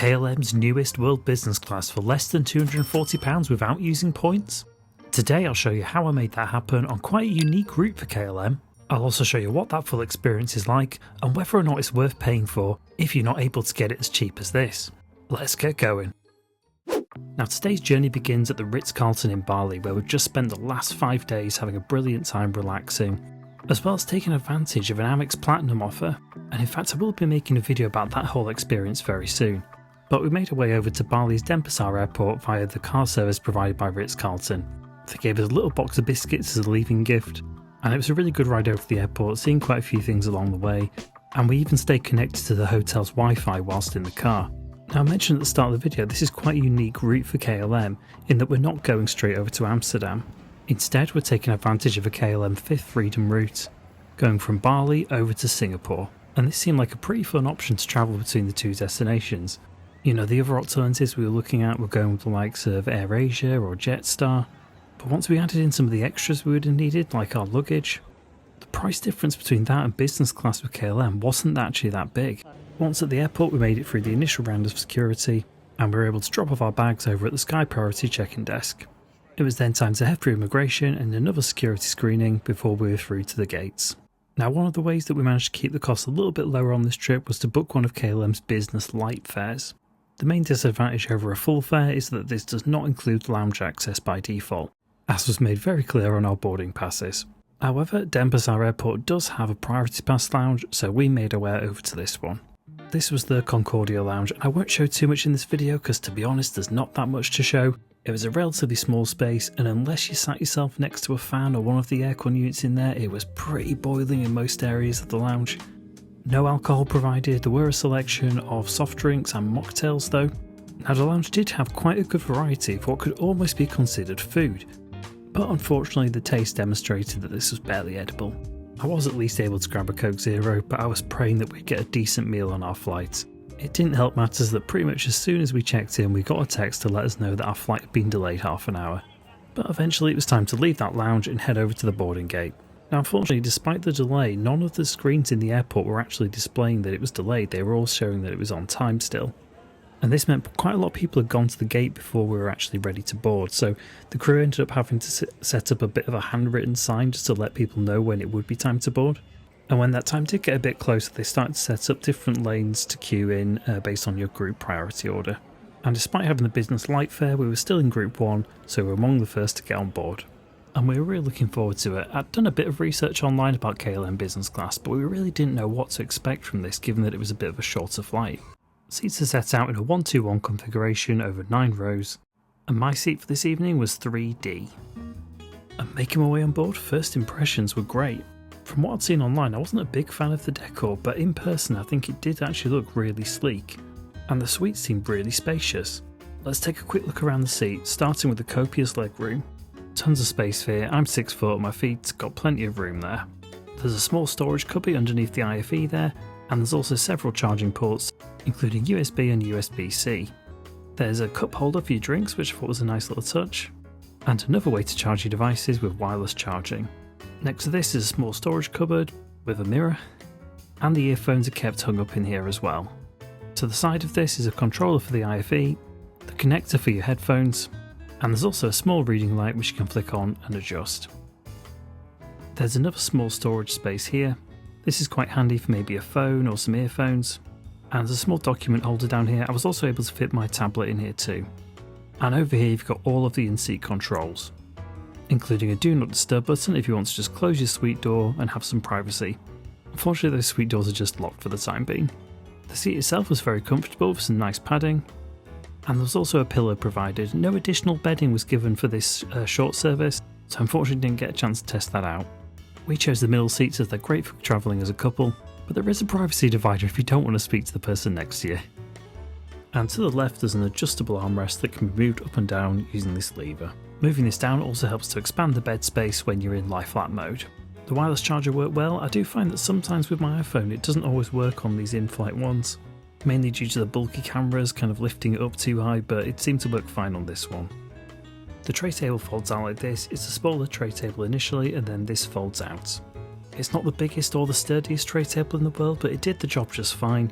KLM's Newest World Business Class for less than £240 without using points? Today I'll show you how I made that happen on quite a unique route for KLM. I'll also show you what that full experience is like and whether or not it's worth paying for if you're not able to get it as cheap as this. Let's get going. Now today's journey begins at the Ritz-Carlton in Bali, where we've just spent the last 5 days having a brilliant time relaxing, as well as taking advantage of an Amex Platinum offer, and in fact I will be making a video about that whole experience very soon. But we made our way over to Bali's Denpasar airport via the car service provided by Ritz-Carlton. They gave us a little box of biscuits as a leaving gift, and it was a really good ride over to the airport, seeing quite a few things along the way, and we even stayed connected to the hotel's Wi-Fi whilst in the car. Now I mentioned at the start of the video, this is quite a unique route for KLM in that we're not going straight over to Amsterdam. Instead we're taking advantage of a KLM Fifth Freedom route, going from Bali over to Singapore, and this seemed like a pretty fun option to travel between the two destinations. You know, the other alternatives we were looking at were going with the likes of AirAsia or Jetstar, but once we added in some of the extras we would have needed, like our luggage, the price difference between that and business class with KLM wasn't actually that big. Once at the airport we made it through the initial round of security, and we were able to drop off our bags over at the Sky Priority check-in desk. It was then time to head through immigration and another security screening before we were through to the gates. Now one of the ways that we managed to keep the cost a little bit lower on this trip was to book one of KLM's business light fares. The main disadvantage over a full fare is that this does not include lounge access by default, as was made very clear on our boarding passes. However, Denpasar Airport does have a priority pass lounge, so we made our way over to this one. This was the Concordia lounge, and I won't show too much in this video because to be honest there's not that much to show. It was a relatively small space, and unless you sat yourself next to a fan or one of the aircon units in there, it was pretty boiling in most areas of the lounge. No alcohol provided, there were a selection of soft drinks and mocktails though. Now the lounge did have quite a good variety of what could almost be considered food, but unfortunately the taste demonstrated that this was barely edible. I was at least able to grab a Coke Zero, but I was praying that we'd get a decent meal on our flight. It didn't help matters that pretty much as soon as we checked in we got a text to let us know that our flight had been delayed half an hour. But eventually it was time to leave that lounge and head over to the boarding gate. Now unfortunately, despite the delay, none of the screens in the airport were actually displaying that it was delayed, they were all showing that it was on time still. And this meant quite a lot of people had gone to the gate before we were actually ready to board, so the crew ended up having to set up a bit of a handwritten sign just to let people know when it would be time to board. And when that time did get a bit closer, they started to set up different lanes to queue in based on your group priority order. And despite having the business light fare, we were still in group 1, so we were among the first to get on board. And we were really looking forward to it. I'd done a bit of research online about KLM Business Class, but we really didn't know what to expect from this given that it was a bit of a shorter flight. Seats are set out in a 1-2-1 configuration over 9 rows, and my seat for this evening was 3D. And making my way on board, first impressions were great. From what I'd seen online, I wasn't a big fan of the decor, but in person I think it did actually look really sleek, and the suite seemed really spacious. Let's take a quick look around the seat, starting with the copious legroom. Tons of space here, I'm 6 foot, my feet got plenty of room there. There's a small storage cubby underneath the IFE there, and there's also several charging ports, including USB and USB-C. There's a cup holder for your drinks, which I thought was a nice little touch, and another way to charge your devices with wireless charging. Next to this is a small storage cupboard with a mirror, and the earphones are kept hung up in here as well. To the side of this is a controller for the IFE, the connector for your headphones, and there's also a small reading light which you can flick on and adjust. There's another small storage space here. This is quite handy for maybe a phone or some earphones. And there's a small document holder down here. I was also able to fit my tablet in here too. And over here you've got all of the in-seat controls, including a do not disturb button if you want to just close your suite door and have some privacy. Unfortunately those suite doors are just locked for the time being. The seat itself was very comfortable with some nice padding, and there was also a pillow provided. No additional bedding was given for this short service, so unfortunately didn't get a chance to test that out. We chose the middle seats as they're great for travelling as a couple, but there is a privacy divider if you don't want to speak to the person next to you. And to the left there's an adjustable armrest that can be moved up and down using this lever. Moving this down also helps to expand the bed space when you're in lie flat mode. The wireless charger worked well. I do find that sometimes with my iPhone it doesn't always work on these in-flight ones, mainly due to the bulky cameras kind of lifting it up too high, but it seemed to work fine on this one. The tray table folds out like this. It's a smaller tray table initially, and then this folds out. It's not the biggest or the sturdiest tray table in the world, but it did the job just fine.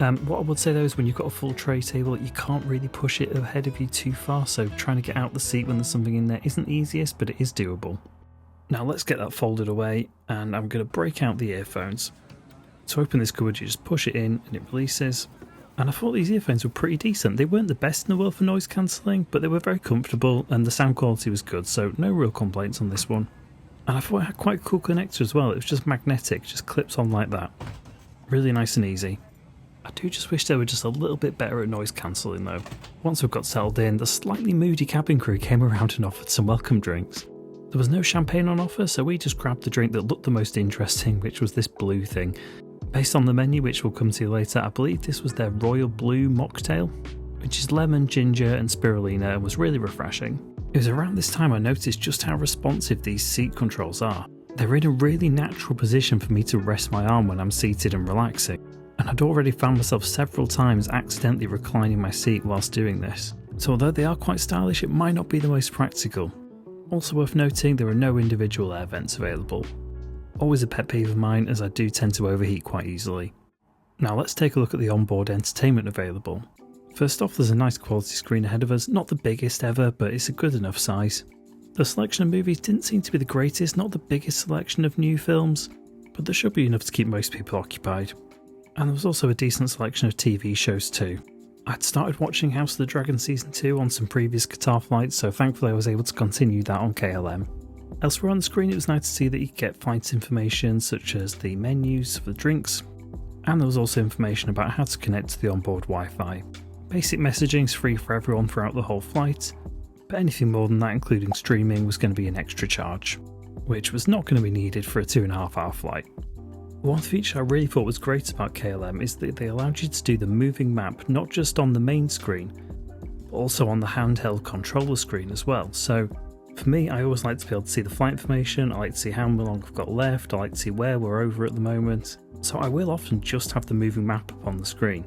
What I would say though is when you've got a full tray table, you can't really push it ahead of you too far, so trying to get out the seat when there's something in there isn't the easiest, but it is doable. Now let's get that folded away, and I'm going to break out the earphones. To open this cupboard, you just push it in and it releases. And I thought these earphones were pretty decent. They weren't the best in the world for noise cancelling, but they were very comfortable and the sound quality was good, so no real complaints on this one. And I thought it had quite a cool connector as well. It was just magnetic, just clips on like that. Really nice and easy. I do just wish they were just a little bit better at noise cancelling though. Once we've got settled in, the slightly moody cabin crew came around and offered some welcome drinks. There was no champagne on offer, so we just grabbed the drink that looked the most interesting, which was this blue thing. Based on the menu, which we'll come to later, I believe this was their Royal Blue Mocktail, which is lemon, ginger and spirulina, and was really refreshing. It was around this time I noticed just how responsive these seat controls are. They're in a really natural position for me to rest my arm when I'm seated and relaxing. And I'd already found myself several times accidentally reclining my seat whilst doing this. So although they are quite stylish, it might not be the most practical. Also worth noting, there are no individual air vents available. Always a pet peeve of mine, as I do tend to overheat quite easily. Now let's take a look at the onboard entertainment available. First off, there's a nice quality screen ahead of us, not the biggest ever, but it's a good enough size. The selection of movies didn't seem to be the greatest, not the biggest selection of new films, but there should be enough to keep most people occupied. And there was also a decent selection of TV shows too. I'd started watching House of the Dragon Season 2 on some previous Qatar flights, so thankfully I was able to continue that on KLM. Elsewhere on the screen, it was nice to see that you could get flight information such as the menus for the drinks, and there was also information about how to connect to the onboard Wi-Fi. Basic messaging is free for everyone throughout the whole flight, but anything more than that, including streaming, was going to be an extra charge, which was not going to be needed for a 2.5-hour flight. One feature I really thought was great about KLM is that they allowed you to do the moving map not just on the main screen, but also on the handheld controller screen as well. So for me, I always like to be able to see the flight information, I like to see how long I've got left, I like to see where we're over at the moment, so I will often just have the moving map up on the screen.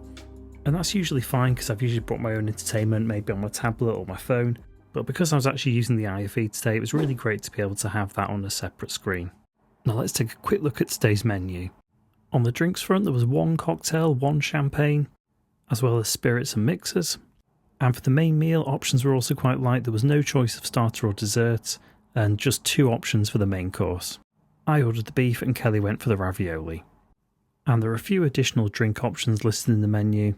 And that's usually fine because I've usually brought my own entertainment, maybe on my tablet or my phone, but because I was actually using the IFE today, it was really great to be able to have that on a separate screen. Now let's take a quick look at today's menu. On the drinks front, there was one cocktail, one champagne, as well as spirits and mixers. And for the main meal, options were also quite light. There was no choice of starter or dessert, and just 2 options for the main course. I ordered the beef and Kelly went for the ravioli. And there are a few additional drink options listed in the menu,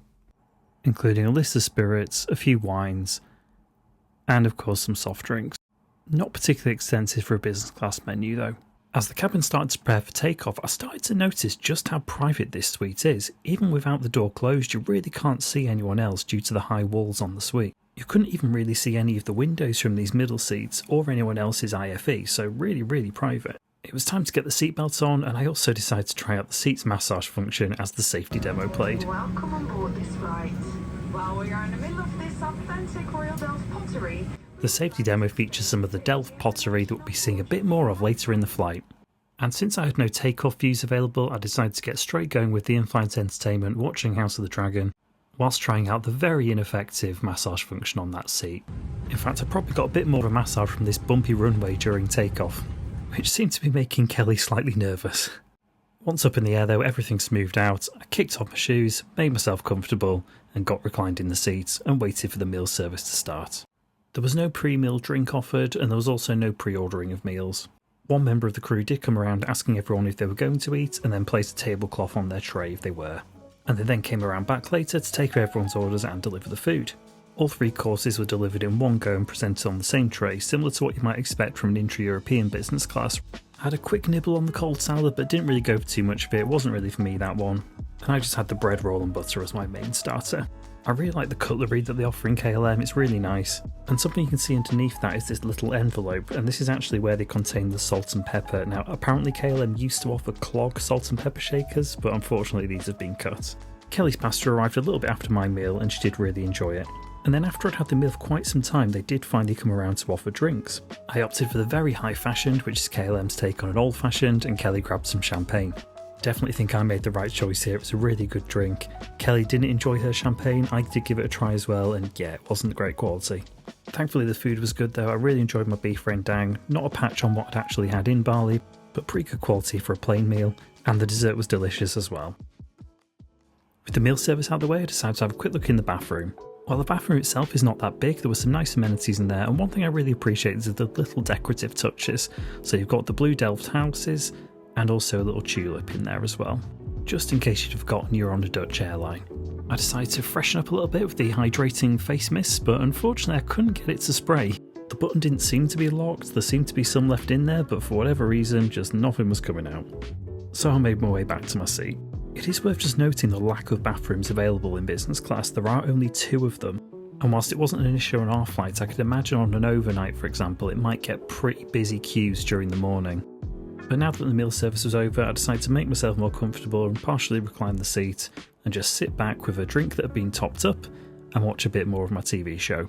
including a list of spirits, a few wines, and of course some soft drinks. Not particularly extensive for a business class menu though. As the cabin started to prepare for takeoff, I started to notice just how private this suite is. Even without the door closed, you really can't see anyone else due to the high walls on the suite. You couldn't even really see any of the windows from these middle seats or anyone else's IFE, so really private. It was time to get the seatbelts on, and I also decided to try out the seats massage function as the safety demo played. Welcome on board this flight. While we are in the middle of this authentic Royal Delft pottery, the safety demo features some of the Delft pottery that we'll be seeing a bit more of later in the flight. And since I had no takeoff views available, I decided to get straight going with the in-flight entertainment, watching House of the Dragon, whilst trying out the very ineffective massage function on that seat. In fact, I probably got a bit more of a massage from this bumpy runway during takeoff, which seemed to be making Kelly slightly nervous. Once up in the air though, everything smoothed out. I kicked off my shoes, made myself comfortable, and got reclined in the seat and waited for the meal service to start. There was no pre-meal drink offered, and there was also no pre-ordering of meals. One member of the crew did come around asking everyone if they were going to eat, and then placed a tablecloth on their tray if they were. And they then came around back later to take everyone's orders and deliver the food. All 3 courses were delivered in one go and presented on the same tray, similar to what you might expect from an intra-European business class. I had a quick nibble on the cold salad, but didn't really go for too much of it. It wasn't really for me, that one. And I just had the bread roll and butter as my main starter. I really like the cutlery that they offer in KLM, it's really nice. And something you can see underneath that is this little envelope, and this is actually where they contain the salt and pepper. Now apparently KLM used to offer clog salt and pepper shakers, but unfortunately these have been cut. Kelly's pasta arrived a little bit after my meal and she did really enjoy it. And then after I'd had the meal for quite some time, they did finally come around to offer drinks. I opted for the very high fashioned, which is KLM's take on an old fashioned, and Kelly grabbed some champagne. Definitely think I made the right choice here. It was a really good drink. Kelly didn't enjoy her champagne. I did give it a try as well, and yeah, it wasn't great quality. Thankfully the food was good though. I really enjoyed my beef rendang. Not a patch on what I'd actually had in Bali, but pretty good quality for a plain meal, and the dessert was delicious as well. With the meal service out of the way, I decided to have a quick look in the bathroom. While the bathroom itself is not that big, there were some nice amenities in there, and one thing I really appreciate is the little decorative touches. So you've got the blue delft houses, and also a little tulip in there as well, just in case you'd forgotten you're on a Dutch airline. I decided to freshen up a little bit with the hydrating face mist, but unfortunately I couldn't get it to spray. The button didn't seem to be locked, there seemed to be some left in there, but for whatever reason, just nothing was coming out. So I made my way back to my seat. It is worth just noting the lack of bathrooms available in business class. There are only 2 of them, and whilst it wasn't an issue on our flight, I could imagine on an overnight, for example, it might get pretty busy queues during the morning. But now that the meal service was over, I decided to make myself more comfortable and partially recline the seat and just sit back with a drink that had been topped up and watch a bit more of my TV show.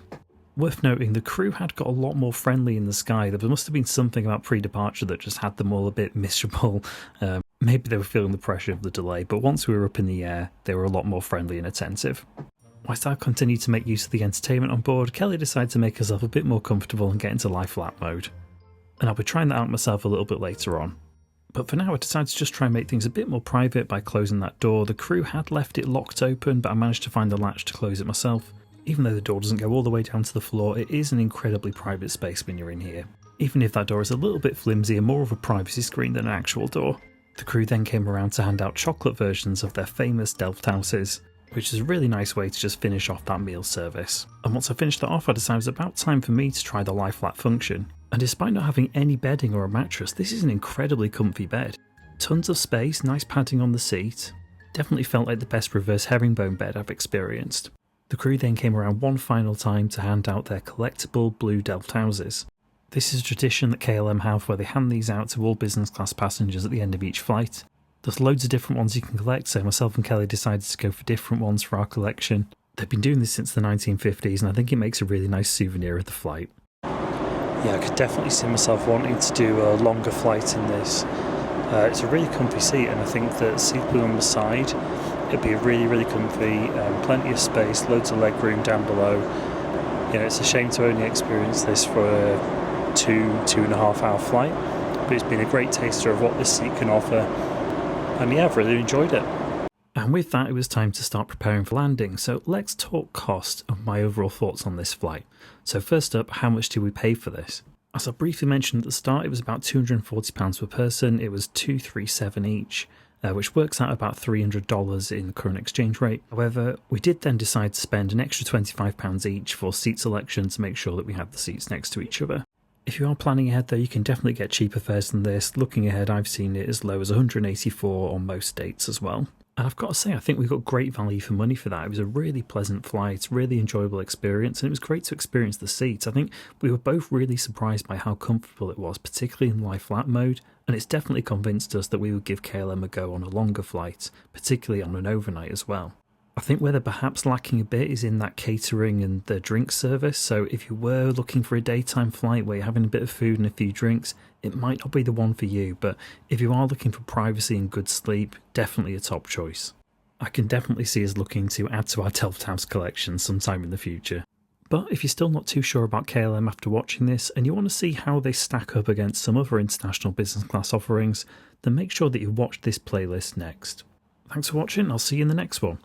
Worth noting, the crew had got a lot more friendly in the sky. There must have been something about pre-departure that just had them all a bit miserable. Maybe they were feeling the pressure of the delay, but once we were up in the air, they were a lot more friendly and attentive. Whilst I continued to make use of the entertainment on board, Kelly decided to make herself a bit more comfortable and get into lie flat mode. And I'll be trying that out myself a little bit later on. But for now, I decided to just try and make things a bit more private by closing that door. The crew had left it locked open, but I managed to find the latch to close it myself. Even though the door doesn't go all the way down to the floor, it is an incredibly private space when you're in here. Even if that door is a little bit flimsy and more of a privacy screen than an actual door. The crew then came around to hand out chocolate versions of their famous Delft houses, which is a really nice way to just finish off that meal service. And once I finished that off, I decided it was about time for me to try the lie flat function. And despite not having any bedding or a mattress, this is an incredibly comfy bed. Tons of space, nice padding on the seat. Definitely felt like the best reverse herringbone bed I've experienced. The crew then came around one final time to hand out their collectible blue Delft houses. This is a tradition that KLM have where they hand these out to all business class passengers at the end of each flight. There's loads of different ones you can collect, so myself and Kelly decided to go for different ones for our collection. They've been doing this since the 1950s, and I think it makes a really nice souvenir of the flight. Yeah, I could definitely see myself wanting to do a longer flight in this. It's a really comfy seat, and I think that seating on the side, it'd be really comfy, plenty of space, loads of leg room down below. You know, it's a shame to only experience this for a 2.5 hour flight, but it's been a great taster of what this seat can offer, and yeah, I've really enjoyed it. And with that, it was time to start preparing for landing, so let's talk cost and my overall thoughts on this flight. So first up, how much did we pay for this? As I briefly mentioned at the start, it was about £240 per person. It was $237 each, which works out about $300 in the current exchange rate. However, we did then decide to spend an extra £25 each for seat selection to make sure that we have the seats next to each other. If you are planning ahead though, you can definitely get cheaper fares than this. Looking ahead, I've seen it as low as $184 on most dates as well. And I've got to say, I think we got great value for money for that. It was a really pleasant flight, really enjoyable experience, and it was great to experience the seats. I think we were both really surprised by how comfortable it was, particularly in lie flat mode, and it's definitely convinced us that we would give KLM a go on a longer flight, particularly on an overnight as well. I think where they're perhaps lacking a bit is in that catering and the drink service, so if you were looking for a daytime flight where you're having a bit of food and a few drinks, it might not be the one for you, but if you are looking for privacy and good sleep, definitely a top choice. I can definitely see us looking to add to our Delft House collection sometime in the future. But if you're still not too sure about KLM after watching this, and you want to see how they stack up against some other international business class offerings, then make sure that you watch this playlist next. Thanks for watching, I'll see you in the next one.